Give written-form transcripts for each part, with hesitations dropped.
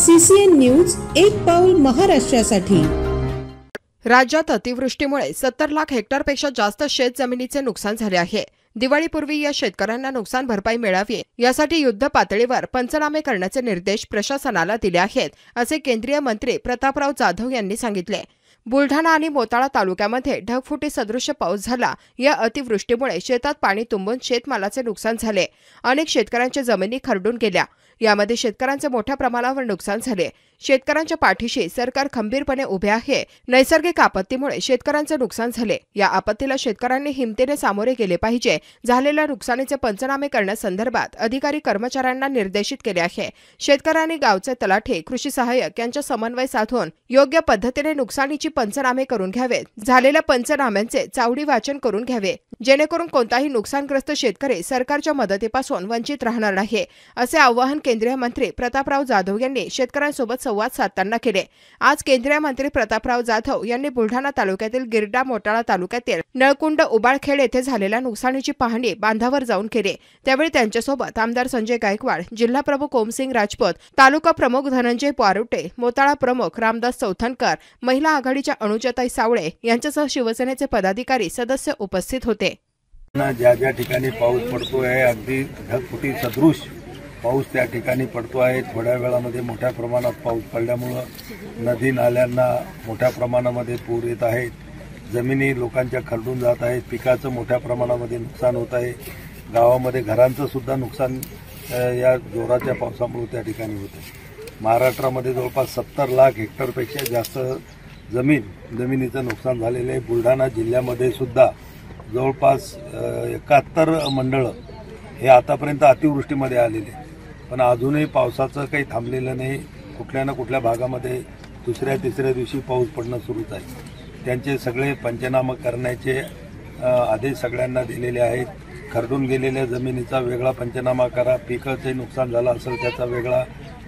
CCN news, एक पाऊल महाराष्ट्रासाठी। राज्यात अतिवृष्टीमुळे 70 लाख हेक्टरपेक्षा जास्त शेत जमिनीचे नुकसान झाले आहे। दिवाळीपूर्वी या शेतकऱ्यांना नुकसान भरपाई मिळावी यासाठी युद्ध पातळीवर पंचनामे करण्याचे निर्देश प्रशासनाला दिले आहेत, असे केंद्रीय मंत्री प्रतापराव जाधव यांनी सांगितले। बुलढाणा आणि मोताळा तालुक्यामध्ये ढगफुटी सदृश पाऊस झाला। या अतिवृष्टीमुळे शेतात पाणी तुंबून शेतमालाचे नुकसान झाले। अनेक शेतकऱ्यांच्या जमिनी खरडून गेल्या। यामध्ये शेतकऱ्यांचे मोठ्या प्रमाणावर नुकसान झाले। शेतकऱ्यांच्या पाठीशी सरकार खंबीरपणे उभे आहे। नैसर्गिक आपत्तीमुळे शेतकऱ्यांचे नुकसान झाले। या आपत्तीला शेतकऱ्यांनी हिमतीने सामोरे गेले पाहिजे। झालेल्या नुकसानीचे पंचनामे करण्यासंदर्भात अधिकारी कर्मचाऱ्यांना निर्देशित केले आहे। शेतकऱ्यांनी गावचे तलाठी, कृषी सहाय्यक यांचा समन्वय साधून योग्य पद्धतीने नुकसानीची पंचनामे करून घ्यावेत। झालेल्या पंचनाम्यांचे चावडी वाचन करून घ्यावे, जेणेकरून कोणताही नुकसानग्रस्त शेतकरी सरकारच्या मदतीपासून वंचित राहणार नाही, असे आवाहन केंद्रीय मंत्री प्रतापराव जाधव यांनी शेतकऱ्यांसोबत संवाद साधताना केले। आज केंद्रीय मंत्री प्रतापराव जाधव यांनी बुलढाणा तालुक्यातील गिरडा मोताळा तालुक्यातील नळकुंड उबाळखेड येथे झालेल्या नुकसानीची पाहणी बांधावर जाऊन केली। त्यावेळी त्यांच्यासोबत आमदार संजय गायकवाड, जिल्हा प्रमुख ओमसिंग राजपूत, तालुका प्रमुख धनंजय पारुटे, मोताळा प्रमुख रामदास चौथनकर, महिला आघाडीच्या अनुजाताई सावळे यांच्यासह शिवसेनेचे पदाधिकारी सदस्य उपस्थित होते। ज्या ज्या ठिकाणी पाऊस पडतो आहे, अगदी ढगफुटी सदृश पाऊस त्या ठिकाणी पडतो आहे। थोड्या वेळामध्ये मोठ्या प्रमाणात पाऊस पडल्यामुळे नदी नाल्यांना मोठ्या प्रमाणामध्ये पूर येत आहेत। जमिनी लोकांच्या खरडून जात आहेत। पिकाचं मोठ्या प्रमाणामध्ये नुकसान होत आहे। गावामध्ये घरांचं सुद्धा नुकसान या जोराच्या पावसामुळे त्या ठिकाणी होत आहे। महाराष्ट्रामध्ये जवळपास 70 लाख हेक्टरपेक्षा जास्त जमिनीचं नुकसान झालेलं आहे। बुलढाणा जिल्ह्यामध्ये सुद्धा जवळपास 71 मंडळं हे आतापर्यंत अतिवृष्टीमध्ये आलेले, पण अजूनही पावसाचं काही थांबलेलं नाही। कुठल्या ना कुठल्या भागामध्ये दुसऱ्या तिसऱ्या दिवशी पाऊस पडणं सुरूच आहे। त्यांचे सगळे पंचनामे करण्याचे आदेश सगळ्यांना दिलेले आहेत। खरडून गेलेल्या जमिनीचा वेगळा पंचनामा करा, पिकाचे नुकसान झालं असेल त्याचा वेगळा,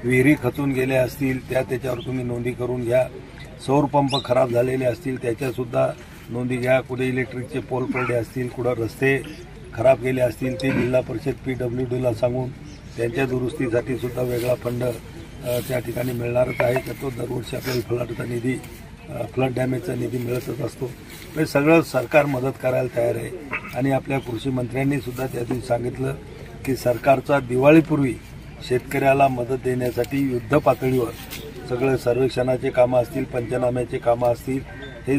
विहिरी खचून गेल्या असतील त्याच्यावर तुम्ही नोंदी करून घ्या, सौर पंप खराब झालेले असतील त्याच्यासुद्धा नोंदी घ्या, कुठे इलेक्ट्रिकचे पोल पडले असतील, कुठं रस्ते खराब गेले असतील ते जिल्हा परिषद PWDला सांगून त्यांच्या दुरुस्तीसाठी सुद्धा वेगळा फंड त्या ठिकाणी मिळणारच आहे। तर तो दरवर्षी आपल्याला फ्लड डॅमेजचा निधी मिळतच असतो। हे सगळं सरकार मदत करायला तयार आहे आणि आपल्या कृषी मंत्र्यांनी सुद्धा त्या दिवशी सांगितलं की सरकारचा दिवाळीपूर्वी शेतकऱ्याला मदत देण्यासाठी युद्ध पातळीवर सगळे सर्वेक्षणाचे कामं असतील, पंचनाम्याचे कामं असतील, हे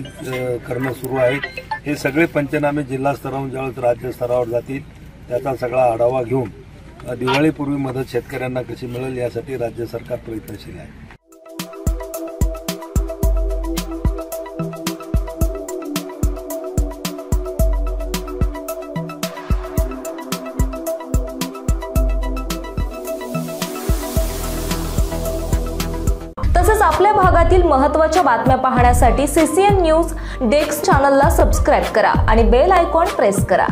करणं सुरू आहे। हे सगळे पंचनामे जिल्हा स्तरावरून ज्यावेळेस राज्य स्तरावर जातील त्याचा सगळा आढावा घेऊन दिवाळीपूर्वी मदत शेतकऱ्यांना कशी मिळेल यासाठी राज्य सरकार प्रयत्नशील आहे। तसेच आपल्या भागातील महत्त्वाच्या बातम्या पाहण्यासाठी CCN न्यूज डेस्क चॅनलला सबस्क्राइब करा आणि बेल आयकॉन प्रेस करा।